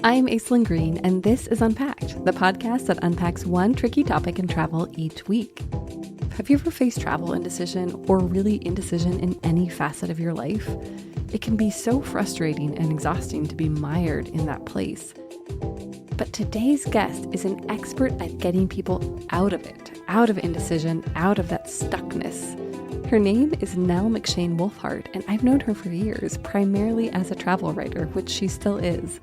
I'm Aislinn Green, and this is Unpacked, the podcast that unpacks one tricky topic in travel each week. Have you ever faced travel indecision or really indecision in any facet of your life? It can be so frustrating and exhausting to be mired in that place. But today's guest is an expert at getting people out of it, out of indecision, out of that stuckness. Her name is Nell McShane Wulfhart, and I've known her for years, primarily as a travel writer, which she still is.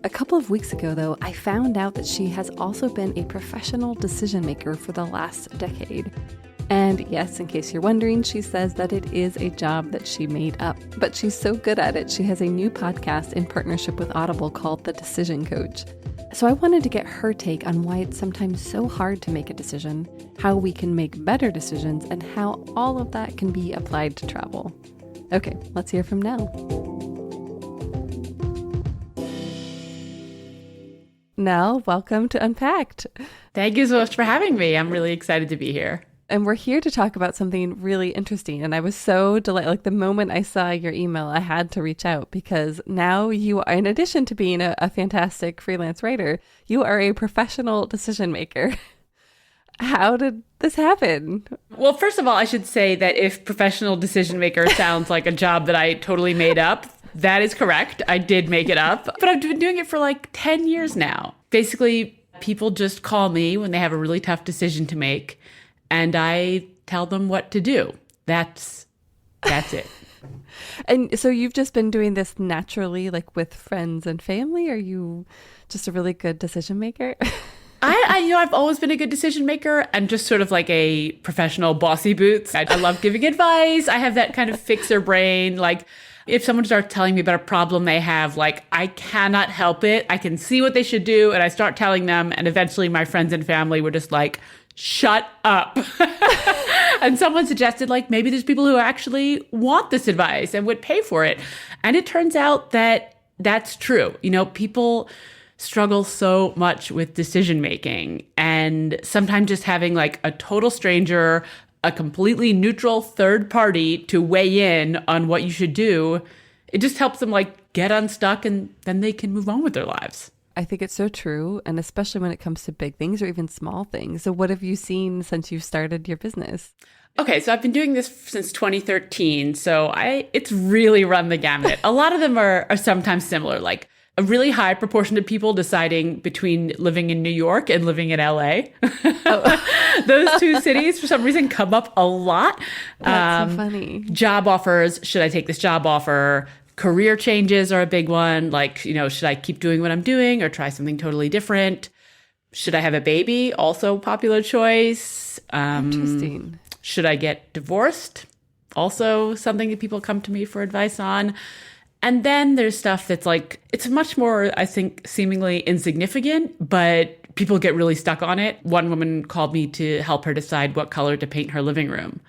A couple of weeks ago, though, I found out that she has also been a professional decision maker for the last decade. And yes, in case you're wondering, she says that it is a job that she made up. But she's so good at it, she has a new podcast in partnership with Audible called The Decision Coach. So I wanted to get her take on why it's sometimes so hard to make a decision, how we can make better decisions, and how all of that can be applied to travel. Okay, let's hear from Nell. Nell, welcome to Unpacked. Thank you so much for having me. I'm really excited to be here. And we're here to talk about something really interesting. And I was so delighted. Like the moment I saw your email, I had to reach out because now you are, in addition to being a fantastic freelance writer, you are a professional decision maker. How did this happen? Well, first of all, I should say that if professional decision maker sounds like a job that I totally made up, that is correct. I did make it up, but I've been doing it for like 10 years now. Basically, people just call me when they have a really tough decision to make, and I tell them what to do. That's it. And so you've just been doing this naturally, like with friends and family? Are you just a really good decision maker? I've always been a good decision maker and just sort of like a professional bossy boots. I love giving advice. I have that kind of fixer brain. Like if someone starts telling me about a problem they have, like I cannot help it. I can see what they should do. And I start telling them. And eventually my friends and family were just like, shut up. And someone suggested like, maybe there's people who actually want this advice and would pay for it. And it turns out that that's true. You know, people struggle so much with decision making, and sometimes just having like a total stranger, a completely neutral third party to weigh in on what you should do, it just helps them like get unstuck and then they can move on with their lives. I think it's so true. And especially when it comes to big things or even small things. So what have you seen since you've started your business? Okay, so I've been doing this since 2013. So it's really run the gamut. A lot of them are sometimes similar, like a really high proportion of people deciding between living in New York and living in LA. Oh. Those two cities, for some reason, come up a lot. That's so funny. Job offers. Should I take this job offer? Career changes are a big one. Like, you know, should I keep doing what I'm doing or try something totally different? Should I have a baby? Also popular choice. Interesting. Should I get divorced? Also something that people come to me for advice on. And then there's stuff that's like, it's much more, I think, seemingly insignificant, but people get really stuck on it. One woman called me to help her decide what color to paint her living room.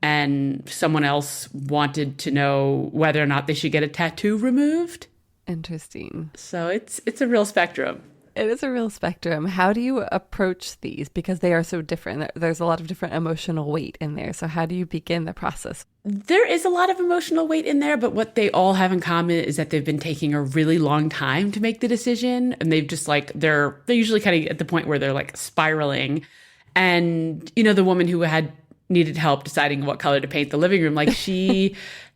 And someone else wanted to know whether or not they should get a tattoo removed. Interesting. So it's a real spectrum. It is a real spectrum. How do you approach these? Because they are so different. There's a lot of different emotional weight in there. So how do you begin the process? There is a lot of emotional weight in there, but what they all have in common is that they've been taking a really long time to make the decision. And they've just like, they're usually kind of at the point where they're like spiraling. And, you know, the woman who needed help deciding what color to paint the living room, like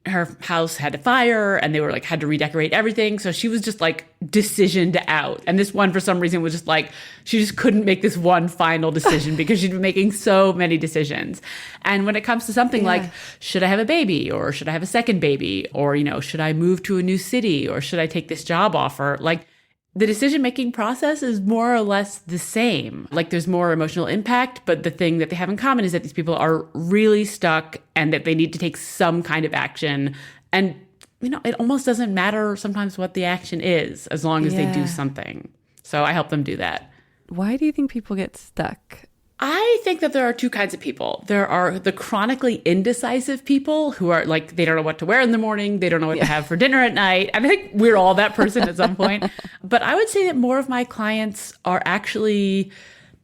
her house had a fire and they were like, had to redecorate everything. So she was just like decisioned out. And this one, for some reason, was just like, she just couldn't make this one final decision because she'd been making so many decisions. And when it comes to something like, should I have a baby or should I have a second baby? Or, you know, should I move to a new city or should I take this job offer? Like the decision-making process is more or less the same. Like there's more emotional impact, but the thing that they have in common is that these people are really stuck and that they need to take some kind of action. And, you know, it almost doesn't matter sometimes what the action is as long as they do something. So I help them do that. Why do you think people get stuck? I think that there are two kinds of people. There are the chronically indecisive people who are like, they don't know what to wear in the morning. They don't know what to have for dinner at night. And I think we're all that person at some point. But I would say that more of my clients are actually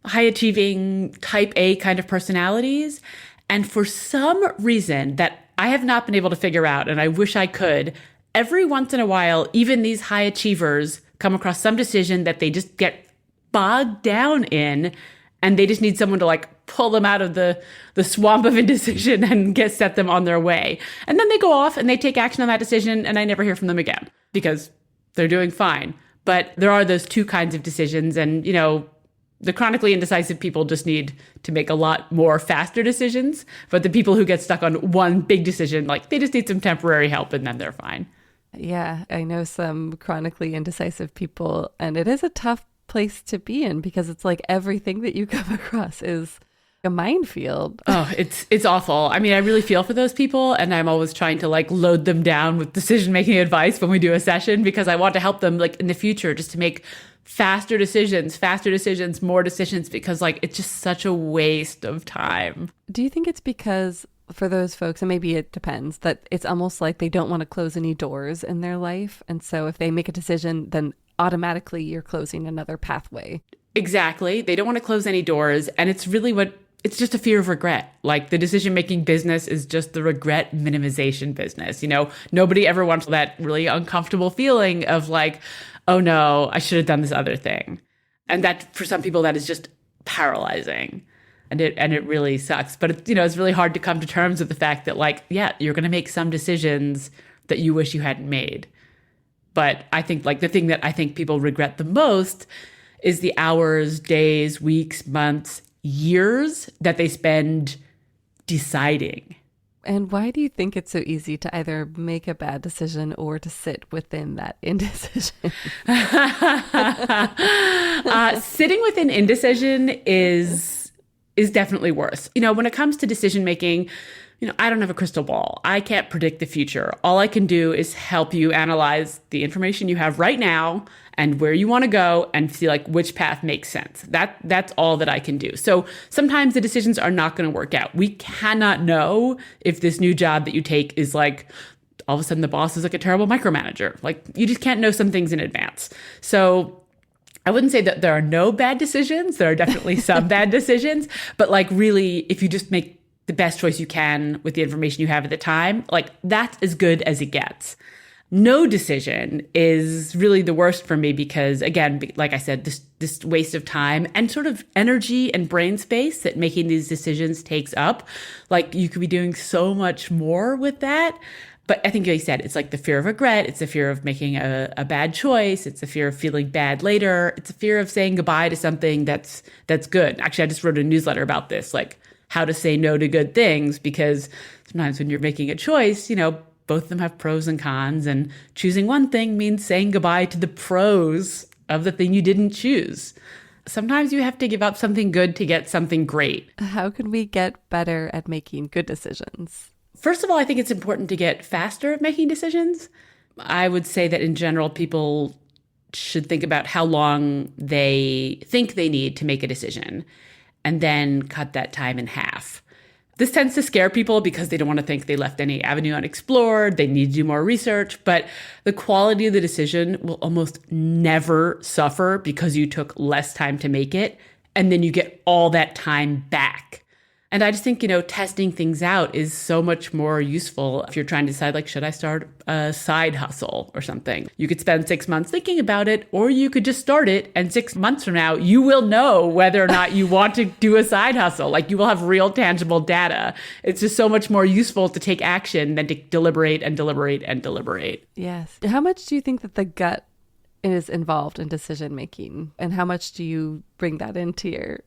high achieving type A kind of personalities. And for some reason that I have not been able to figure out, and I wish I could, every once in a while, even these high achievers come across some decision that they just get bogged down in, and they just need someone to like pull them out of the swamp of indecision and set them on their way. And then they go off and they take action on that decision, and I never hear from them again because they're doing fine. But there are those two kinds of decisions, and the chronically indecisive people just need to make a lot more faster decisions. But the people who get stuck on one big decision, like they just need some temporary help and then they're fine. Yeah, I know some chronically indecisive people, and it is a tough place to be in because it's like everything that you come across is a minefield. Oh, it's awful. I mean, I really feel for those people, and I'm always trying to like load them down with decision-making advice when we do a session because I want to help them like in the future just to make faster decisions, more decisions, because like it's just such a waste of time. Do you think it's because for those folks, and maybe it depends, that it's almost like they don't want to close any doors in their life, and so if they make a decision, then automatically you're closing another pathway? Exactly. They don't want to close any doors, and it's really it's just a fear of regret. Like the decision-making business is just the regret minimization business. Nobody ever wants that really uncomfortable feeling of like, oh no, I should have done this other thing. And that for some people, that is just paralyzing. And it really sucks. But it's really hard to come to terms with the fact that like, yeah, you're going to make some decisions that you wish you hadn't made. But I think like the thing that I think people regret the most is the hours, days, weeks, months, years that they spend deciding. And why do you think it's so easy to either make a bad decision or to sit within that indecision? Sitting within indecision is definitely worse. When it comes to decision making, I don't have a crystal ball. I can't predict the future. All I can do is help you analyze the information you have right now and where you want to go and see like which path makes sense. That's all that I can do. So sometimes the decisions are not going to work out. We cannot know if this new job that you take is like, all of a sudden the boss is like a terrible micromanager. Like you just can't know some things in advance. So I wouldn't say that there are no bad decisions. There are definitely some bad decisions, but like really, if you just make the best choice you can with the information you have at the time, like that's as good as it gets. No decision is really the worst for me because, again, like I said, this waste of time and sort of energy and brain space that making these decisions takes up, like you could be doing so much more with that. But I think, like you said, it's like the fear of regret. It's the fear of making a bad choice. It's the fear of feeling bad later. It's a fear of saying goodbye to something that's good. Actually, I just wrote a newsletter about this, like how to say no to good things, because sometimes when you're making a choice, both of them have pros and cons, and choosing one thing means saying goodbye to the pros of the thing you didn't choose. Sometimes you have to give up something good to get something great. How can we get better at making good decisions? First of all, I think it's important to get faster at making decisions. I would say that in general, people should think about how long they think they need to make a decision and then cut that time in half. This tends to scare people because they don't want to think they left any avenue unexplored. They need to do more research, but the quality of the decision will almost never suffer because you took less time to make it, and then you get all that time back. And I just think, testing things out is so much more useful if you're trying to decide, like, should I start a side hustle or something? You could spend 6 months thinking about it, or you could just start it. And 6 months from now, you will know whether or not you want to do a side hustle. Like you will have real tangible data. It's just so much more useful to take action than to deliberate and deliberate and deliberate. Yes. How much do you think that the gut is involved in decision making? And how much do you bring that into your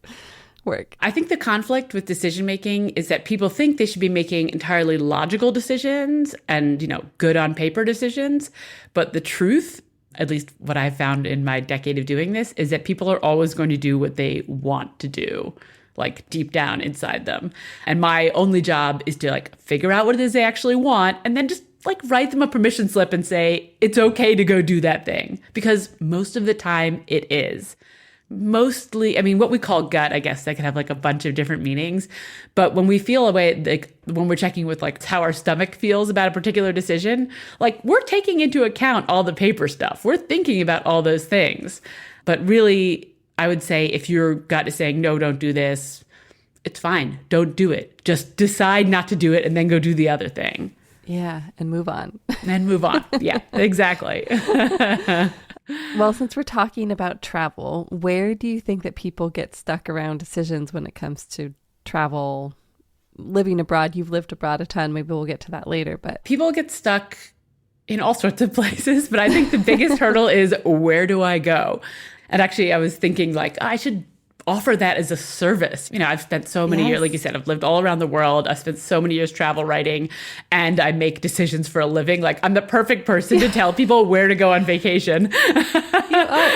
work? I think the conflict with decision making is that people think they should be making entirely logical decisions and, good on paper decisions. But the truth, at least what I've found in my decade of doing this, is that people are always going to do what they want to do, like deep down inside them. And my only job is to like figure out what it is they actually want and then just like write them a permission slip and say, it's okay to go do that thing. Because most of the time it is. Mostly, what we call gut, I guess that could have like a bunch of different meanings. But when we feel a way, like when we're checking with like how our stomach feels about a particular decision, like we're taking into account all the paper stuff. We're thinking about all those things. But really, I would say if your gut is saying, no, don't do this, it's fine. Don't do it. Just decide not to do it and then go do the other thing. Yeah, and move on. And move on. Yeah, exactly. Well, since we're talking about travel, where do you think that people get stuck around decisions when it comes to travel, living abroad? You've lived abroad a ton. Maybe we'll get to that later, but people get stuck in all sorts of places, but I think the biggest hurdle is, where do I go? And actually, I was thinking like, I should offer that as a service. I've spent so many years, like you said, I've lived all around the world. I've spent so many years travel writing, and I make decisions for a living. Like, I'm the perfect person to tell people where to go on vacation.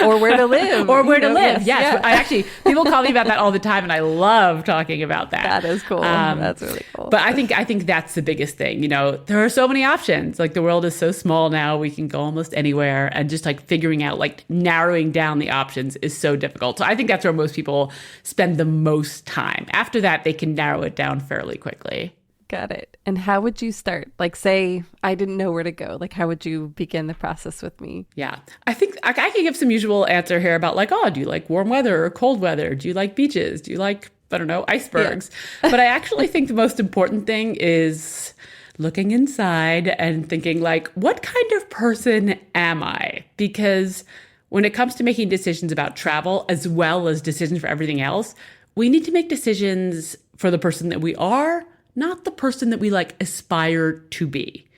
Or where to live. Or where to live. Yes. Yeah. People call me about that all the time, and I love talking about that. That is cool. That's really cool. But I think that's the biggest thing. There are so many options. Like, the world is so small now, we can go almost anywhere, and just like figuring out, like narrowing down the options is so difficult. So I think that's where most people spend the most time. After that, they can narrow it down fairly quickly. Got it. And how would you start? Like, say I didn't know where to go. Like, how would you begin the process with me? Yeah. I think I can give some usual answer here about like, do you like warm weather or cold weather? Do you like beaches? Do you like, I don't know, icebergs? Yeah. But I actually think the most important thing is looking inside and thinking like, what kind of person am I? Because when it comes to making decisions about travel, as well as decisions for everything else, we need to make decisions for the person that we are, not the person that we like aspire to be.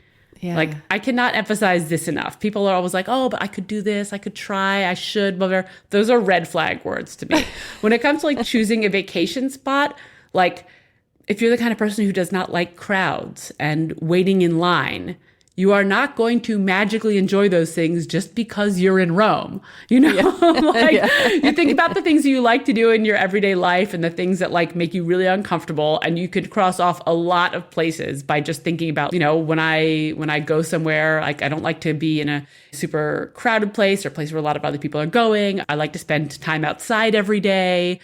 Yeah. Like, I cannot emphasize this enough. People are always like, but I could do this, I could try, I should, blah, blah. Those are red flag words to me. When it comes to like choosing a vacation spot, like if you're the kind of person who does not like crowds and waiting in line, you are not going to magically enjoy those things just because you're in Rome. You think about the things you like to do in your everyday life and the things that like make you really uncomfortable. And you could cross off a lot of places by just thinking about, when I go somewhere, like I don't like to be in a super crowded place or a place where a lot of other people are going. I like to spend time outside every day.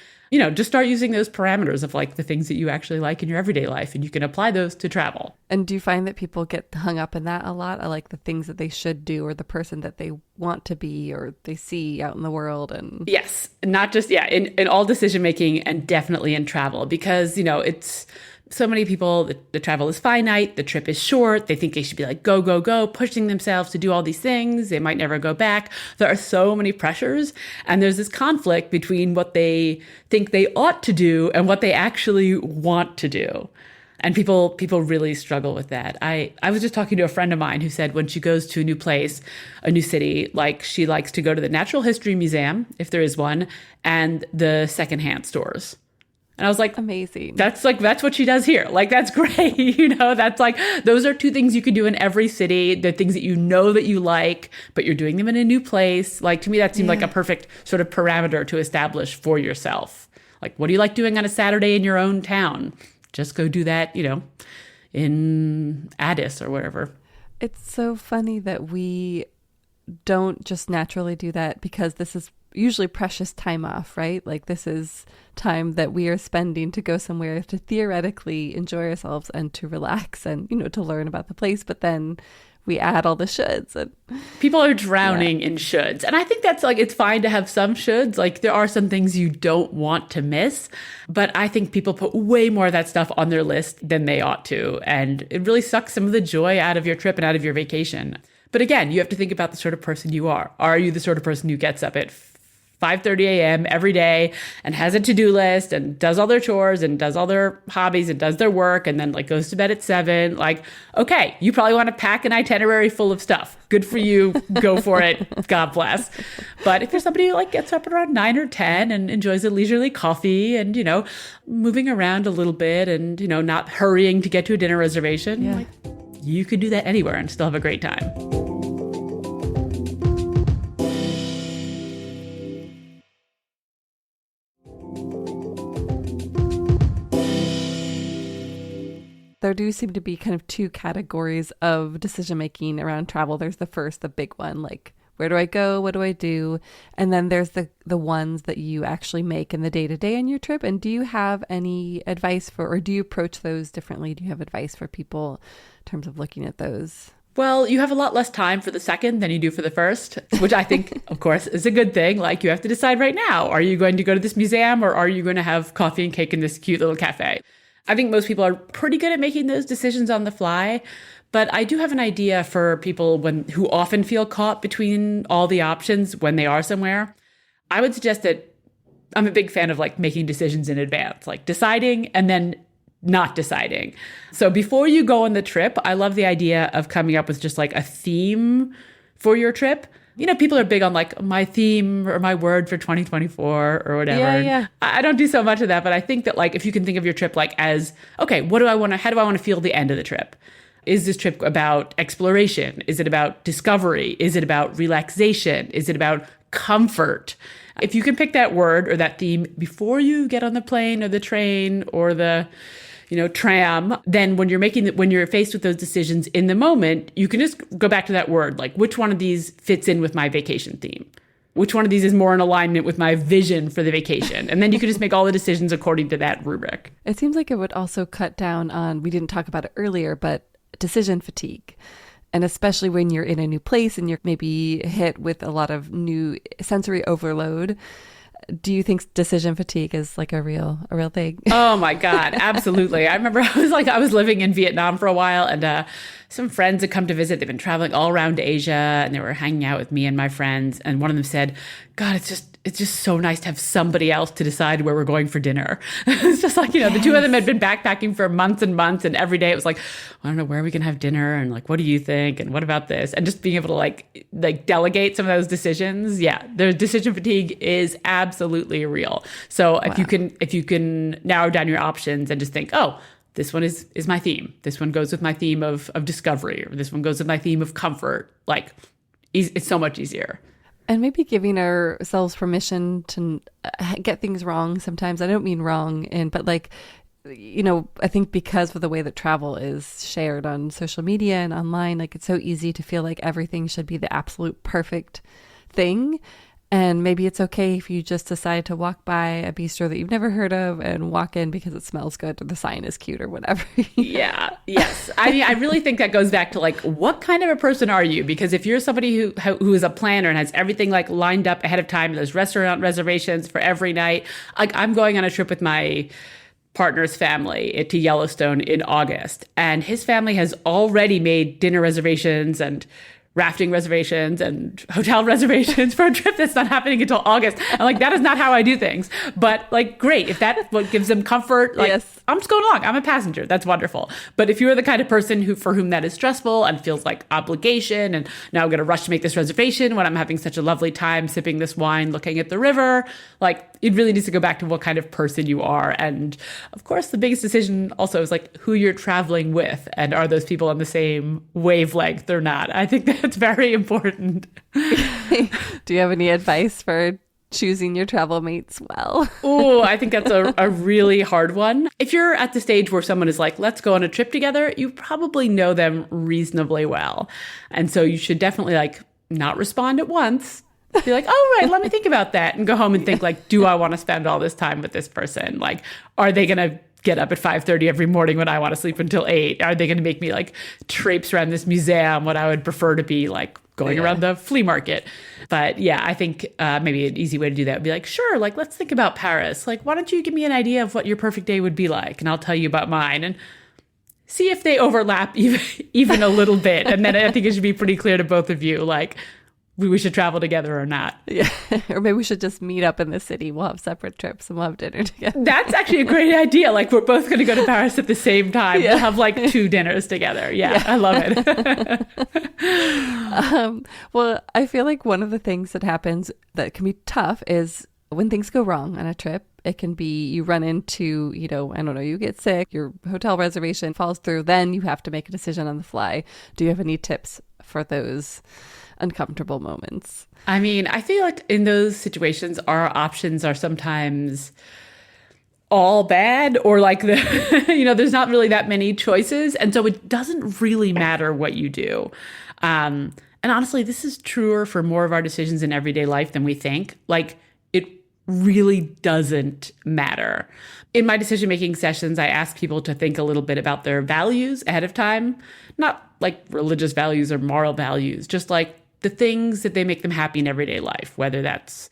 Just start using those parameters of like the things that you actually like in your everyday life, and you can apply those to travel. And do you find that people get hung up in that a lot? I like the things that they should do or the person that they want to be or they see out in the world. And yes, not just, in all decision making, and definitely in travel, because, it's so many people, the travel is finite, the trip is short, they think they should be like, go, go, go, pushing themselves to do all these things. They might never go back. There are so many pressures, and there's this conflict between what they think they ought to do and what they actually want to do. And people really struggle with that. I was just talking to a friend of mine who said when she goes to a new place, a new city, like she likes to go to the Natural History Museum, if there is one, and the secondhand stores. And I was like, amazing. That's what she does here. Like, that's great. That's like, those are two things you could do in every city. They're things that that you like, but you're doing them in a new place. Like, to me, that seemed like a perfect sort of parameter to establish for yourself. Like, what do you like doing on a Saturday in your own town? Just go do that, in Addis or wherever. It's so funny that we don't just naturally do that, because this is usually precious time off, right? Like, this is time that we are spending to go somewhere to theoretically enjoy ourselves and to relax and, to learn about the place. But then we add all the shoulds, and people are drowning in shoulds. And I think that's like, it's fine to have some shoulds. Like, there are some things you don't want to miss, but I think people put way more of that stuff on their list than they ought to. And it really sucks some of the joy out of your trip and out of your vacation. But again, you have to think about the sort of person you are. Are you the sort of person who gets up at 5:30 a.m. every day and has a to-do list and does all their chores and does all their hobbies and does their work and then like goes to bed at 7? Like, okay, you probably want to pack an itinerary full of stuff. Good for you. Go for it. God bless. But if you're somebody who like gets up at around 9 or 10 and enjoys a leisurely coffee and, moving around a little bit and, not hurrying to get to a dinner reservation, like, you could do that anywhere and still have a great time. There do seem to be kind of two categories of decision making around travel. There's the first, the big one, like, where do I go? What do I do? And then there's the ones that you actually make in the day-to-day on your trip. And do you have any advice or do you approach those differently? Do you have advice for people in terms of looking at those Well, you have a lot less time for the second than you do for the first, which I think, of course, is a good thing. Like, you have to decide right now, are you going to go to this museum or are you going to have coffee and cake in this cute little cafe? I think most people are pretty good at making those decisions on the fly. But I do have an idea for people who often feel caught between all the options when they are somewhere. I would suggest that I'm a big fan of like making decisions in advance, like deciding and then not deciding. So before you go on the trip, I love the idea of coming up with just like a theme for your trip. You know, people are big on like my theme or my word for 2024 or whatever. Yeah. I don't do so much of that, but I think that like if you can think of your trip like as, okay, how do I want to feel the end of the trip? Is this trip about exploration? Is it about discovery? Is it about relaxation? Is it about comfort? If you can pick that word or that theme before you get on the plane or the train or the tram, then when you're faced with those decisions in the moment, you can just go back to that word. Like, which one of these fits in with my vacation theme? Which one of these is more in alignment with my vision for the vacation? And then you can just make all the decisions according to that rubric. It seems like it would also cut down on, we didn't talk about it earlier, but decision fatigue. And especially when you're in a new place and you're maybe hit with a lot of new sensory overload. Do you think decision fatigue is like a real thing? Oh my God, absolutely. I remember I was living in Vietnam for a while, and some friends had come to visit. They've been traveling all around Asia, and they were hanging out with me and my friends. And one of them said, God, it's just so nice to have somebody else to decide where we're going for dinner. It's just like, the two of them had been backpacking for months and months, and every day it was like, I don't know, where are we going to have dinner? And like, what do you think? And what about this? And just being able to like delegate some of those decisions. Yeah, the decision fatigue is absolutely real. So if you can narrow down your options and just think, oh, this one is my theme. This one goes with my theme of discovery, or this one goes with my theme of comfort. Like, it's so much easier. And maybe giving ourselves permission to get things wrong sometimes. I don't mean wrong, but like, I think because of the way that travel is shared on social media and online, like it's so easy to feel like everything should be the absolute perfect thing. And maybe it's okay if you just decide to walk by a bistro that you've never heard of and walk in because it smells good or the sign is cute or whatever. Yeah. Yes. I mean, I really think that goes back to like, what kind of a person are you? Because if you're somebody who is a planner and has everything like lined up ahead of time, there's restaurant reservations for every night. Like, I'm going on a trip with my partner's family to Yellowstone in August, and his family has already made dinner reservations and rafting reservations and hotel reservations for a trip that's not happening until August. And like, that is not how I do things. But like, great. If that's what gives them comfort, like, yes. I'm just going along. I'm a passenger. That's wonderful. But if you're the kind of person for whom that is stressful and feels like obligation, and now I'm going to rush to make this reservation when I'm having such a lovely time sipping this wine, looking at the river, like, it really needs to go back to what kind of person you are. And of course, the biggest decision also is like who you're traveling with, and are those people on the same wavelength or not? I think that's very important. Do you have any advice for choosing your travel mates well? Oh, I think that's a really hard one. If you're at the stage where someone is like, let's go on a trip together, you probably know them reasonably well. And so you should definitely like not respond at once. Be like, oh, right, let me think about that, and go home and think like, do I want to spend all this time with this person? Like, are they going to get up at 5:30 every morning when I want to sleep until 8? Are they going to make me like traipse around this museum when I would prefer to be like going around the flea market? But yeah, I think maybe an easy way to do that would be like, sure, like, let's think about Paris. Like, why don't you give me an idea of what your perfect day would be like? And I'll tell you about mine. And see if they overlap even a little bit. And then I think it should be pretty clear to both of you, like, we should travel together or not. Yeah. Or maybe we should just meet up in the city. We'll have separate trips and we'll have dinner together. That's actually a great idea. Like, we're both going to go to Paris at the same time. Yeah. We'll have like 2 dinners together. Yeah. I love it. Well, I feel like one of the things that happens that can be tough is when things go wrong on a trip. It can be you run into, I don't know, you get sick, your hotel reservation falls through, then you have to make a decision on the fly. Do you have any tips for those uncomfortable moments? I mean, I feel like in those situations, our options are sometimes all bad, or like there's not really that many choices. And so it doesn't really matter what you do. And honestly, this is truer for more of our decisions in everyday life than we think. Like, really doesn't matter. In my decision-making sessions, I ask people to think a little bit about their values ahead of time, not like religious values or moral values, just like the things that they make them happy in everyday life, whether that's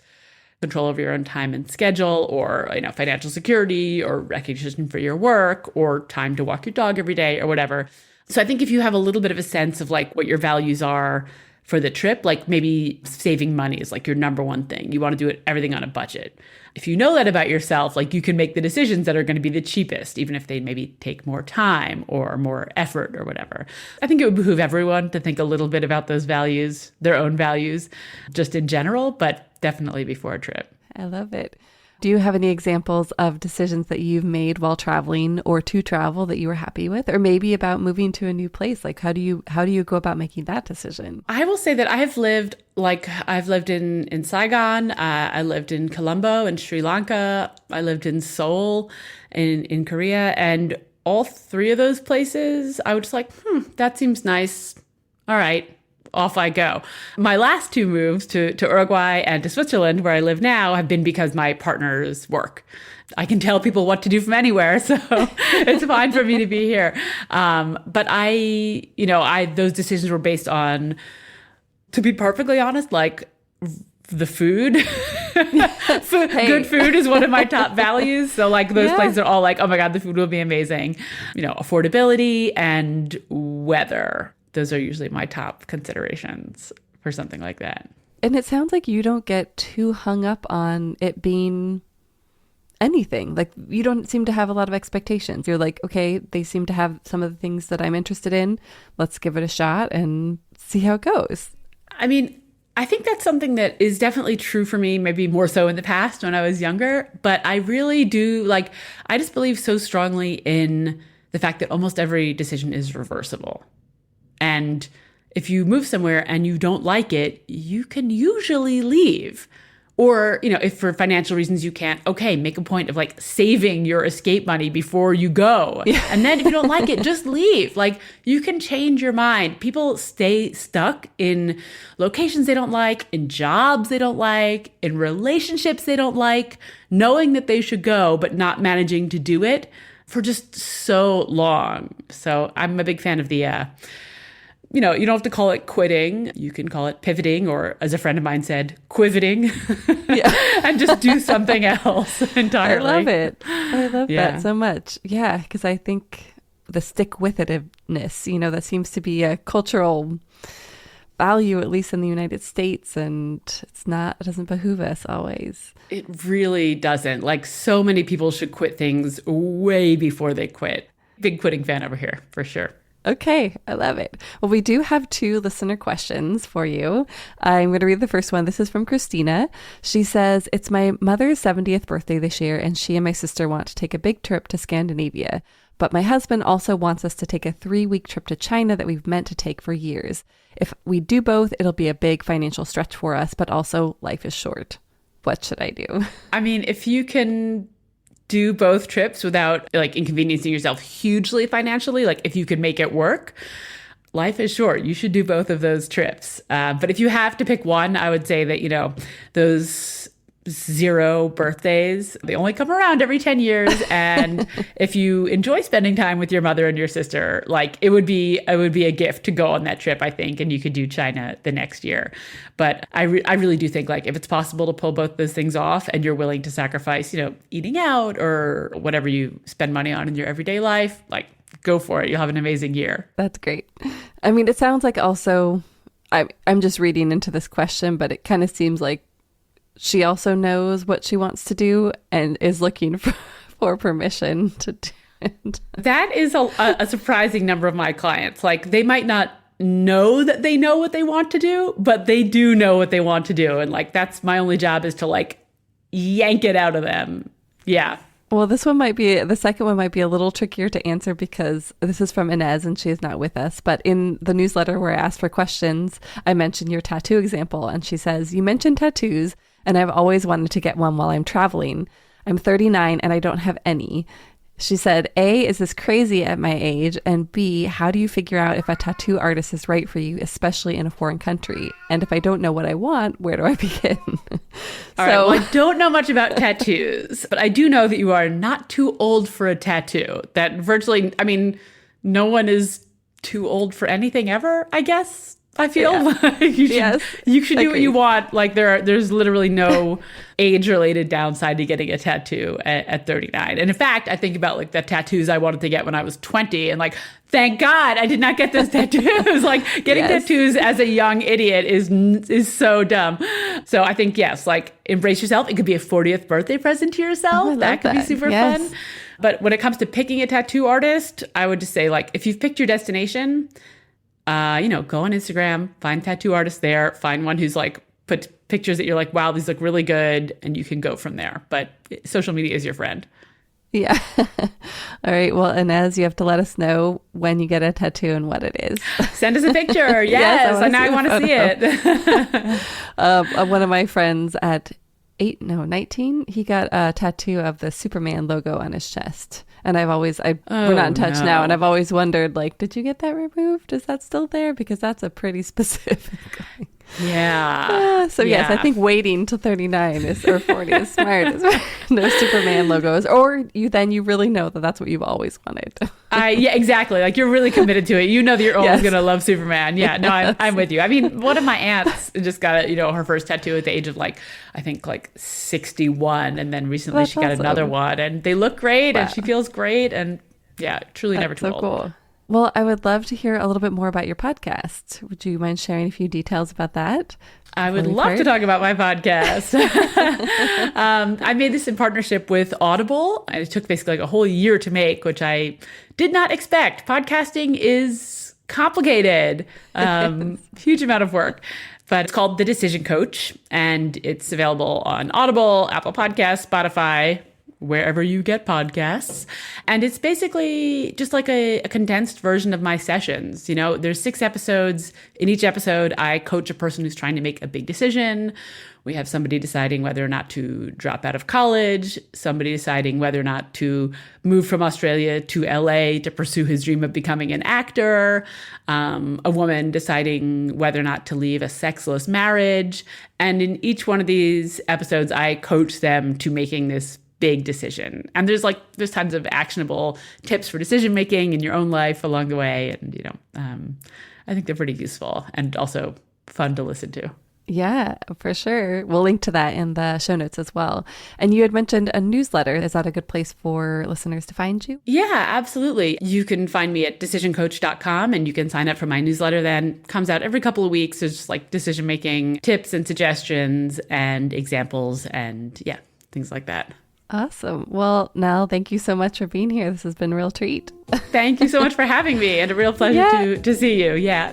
control over your own time and schedule, or financial security, or recognition for your work, or time to walk your dog every day, or whatever. So I think if you have a little bit of a sense of like what your values are for the trip, like maybe saving money is like your number one thing. You want to do everything on a budget. If you know that about yourself, like you can make the decisions that are going to be the cheapest, even if they maybe take more time or more effort or whatever. I think it would behoove everyone to think a little bit about those values, their own values, just in general, but definitely before a trip. I love it. Do you have any examples of decisions that you've made while traveling or to travel that you were happy with, or maybe about moving to a new place? Like how do you go about making that decision? I will say that I've lived in Saigon, I lived in Colombo in Sri Lanka, I lived in Seoul in Korea, and all three of those places I was just like, that seems nice. All right. Off I go. My last two moves to Uruguay and to Switzerland, where I live now, have been because my partners work. I can tell people what to do from anywhere, so it's fine for me to be here. But those decisions were based on, to be perfectly honest, like the food. Hey. Good food is one of my top values. So like those places are all like, oh my God, the food will be amazing. Affordability and weather. Those are usually my top considerations for something like that. And it sounds like you don't get too hung up on it being anything. Like you don't seem to have a lot of expectations. You're like, okay, they seem to have some of the things that I'm interested in. Let's give it a shot and see how it goes. I mean, I think that's something that is definitely true for me, maybe more so in the past when I was younger. But I really do, I just believe so strongly in the fact that almost every decision is reversible. And if you move somewhere and you don't like it, you can usually leave. Or, if for financial reasons you can't, okay, make a point of like saving your escape money before you go. Yeah. And then if you don't like it, just leave. Like you can change your mind. People stay stuck in locations they don't like, in jobs they don't like, in relationships they don't like, knowing that they should go, but not managing to do it for just so long. So I'm a big fan of the, you don't have to call it quitting. You can call it pivoting, or as a friend of mine said, quivoting, and just do something else entirely. I love it. I love that so much. Yeah, because I think the stick-with-itiveness, that seems to be a cultural value, at least in the United States, and it doesn't behoove us always. It really doesn't. Like so many people should quit things way before they quit. Big quitting fan over here, for sure. Okay, I love it. Well, we do have 2 listener questions for you. I'm going to read the first one. This is from Christina. She says, it's my mother's 70th birthday this year, and she and my sister want to take a big trip to Scandinavia. But my husband also wants us to take a 3-week trip to China that we've meant to take for years. If we do both, it'll be a big financial stretch for us, but also life is short. What should I do? I mean, if you can do both trips without like inconveniencing yourself hugely financially, like if you could make it work, life is short. You should do both of those trips. But if you have to pick one, I would say that, those 0 birthdays, they only come around every 10 years. And if you enjoy spending time with your mother and your sister, like it would be a gift to go on that trip, I think, and you could do China the next year. But I really do think like if it's possible to pull both those things off and you're willing to sacrifice, eating out or whatever you spend money on in your everyday life, like go for it. You'll have an amazing year. That's great. I mean, it sounds like also, I'm just reading into this question, but it kind of seems like she also knows what she wants to do and is looking for permission to do it. That is a surprising number of my clients. Like they might not know that they know what they want to do, but they do know what they want to do. And like, that's my only job is to like yank it out of them. Yeah. Well, the second one might be a little trickier to answer because this is from Inez and she is not with us. But in the newsletter where I asked for questions, I mentioned your tattoo example. And she says, you mentioned tattoos and I've always wanted to get one while I'm traveling. I'm 39 and I don't have any. She said, A, is this crazy at my age? And B, how do you figure out if a tattoo artist is right for you, especially in a foreign country? And if I don't know what I want, where do I begin? All right. Well, I don't know much about tattoos, but I do know that you are not too old for a tattoo. That virtually, I mean, no one is too old for anything ever, I guess. I feel you should do what you want. Like there's literally no age-related downside to getting a tattoo at 39. And in fact, I think about like the tattoos I wanted to get when I was 20, and like, thank God I did not get those tattoos. Like getting tattoos as a young idiot is so dumb. So I think yes, like embrace yourself. It could be a 40th birthday present to yourself. That could be super fun. But when it comes to picking a tattoo artist, I would just say like if you've picked your destination, go on Instagram, find tattoo artists there, find one who's like put pictures that you're like, wow, these look really good, and you can go from there. But social media is your friend. Yeah. All right. Well, Inez, you have to let us know when you get a tattoo and what it is. Send us a picture. Yes. And I want to see it. One of my friends at 19, he got a tattoo of the Superman logo on his chest. And we're not in touch now. And I've always wondered, like, did you get that removed? Is that still there? Because that's a pretty specific. Yeah. Yes, I think waiting till 39 or 40 is smart. No Superman logos. Or you really know that that's what you've always wanted. Yeah, exactly. Like you're really committed to it. You know that you're always going to love Superman. Yeah, no, I'm with you. I mean, one of my aunts just got her first tattoo at the age of I think 61. And then recently she got another one, and they look great and she feels great. And yeah, truly never too old. Cool. Well, I would love to hear a little bit more about your podcast. Would you mind sharing a few details about that? I would love to talk about my podcast. I made this in partnership with Audible. It took basically a whole year to make, which I did not expect. Podcasting is complicated, huge amount of work. But it's called The Decision Coach, and it's available on Audible, Apple Podcasts, Spotify, wherever you get podcasts. And it's basically just like a condensed version of my sessions. There's 6 episodes. In each episode, I coach a person who's trying to make a big decision. We have somebody deciding whether or not to drop out of college, somebody deciding whether or not to move from Australia to LA to pursue his dream of becoming an actor, a woman deciding whether or not to leave a sexless marriage. And in each one of these episodes, I coach them to making this big decision. And there's tons of actionable tips for decision making in your own life along the way. And, I think they're pretty useful and also fun to listen to. Yeah, for sure. We'll link to that in the show notes as well. And you had mentioned a newsletter. Is that a good place for listeners to find you? Yeah, absolutely. You can find me at decisioncoach.com, and you can sign up for my newsletter. Then comes out every couple of weeks. There's just decision-making tips and suggestions and examples and things like that. Awesome. Well, Nell, thank you so much for being here. This has been a real treat. Thank you so much for having me, and a real pleasure to see you. Yeah.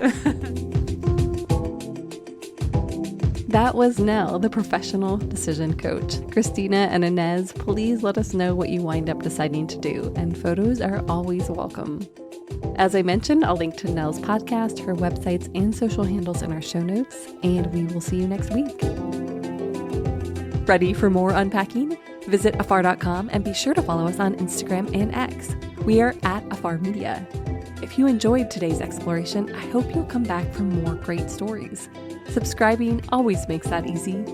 That was Nell, the professional decision coach. Christina and Inez, please let us know what you wind up deciding to do, and photos are always welcome. As I mentioned, I'll link to Nell's podcast, her websites, and social handles in our show notes, and we will see you next week. Ready for more unpacking? Visit afar.com and be sure to follow us on Instagram and X. We are at Afar Media. If you enjoyed today's exploration, I hope you'll come back for more great stories. Subscribing always makes that easy.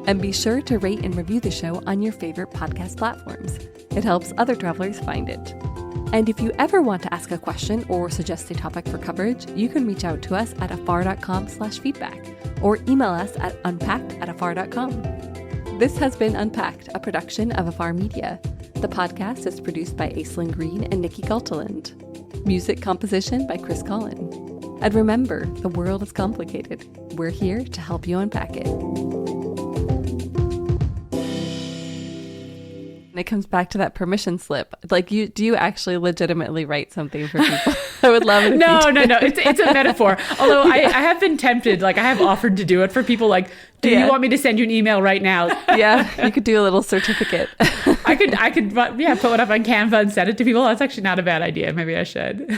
And be sure to rate and review the show on your favorite podcast platforms. It helps other travelers find it. And if you ever want to ask a question or suggest a topic for coverage, you can reach out to us at afar.com/feedback or email us at unpacked@afar.com. This has been Unpacked, a production of Afar Media. The podcast is produced by Aislinn Green and Nikki Galteland. Music composition by Chris Collin. And remember, the world is complicated. We're here to help you unpack it. And it comes back to that permission slip. Do you actually legitimately write something for people? I would love it if No. It's a metaphor. Although I have been tempted, I have offered to do it for people. Do you want me to send you an email right now? Yeah, you could do a little certificate. I could put one up on Canva and send it to people. That's actually not a bad idea. Maybe I should.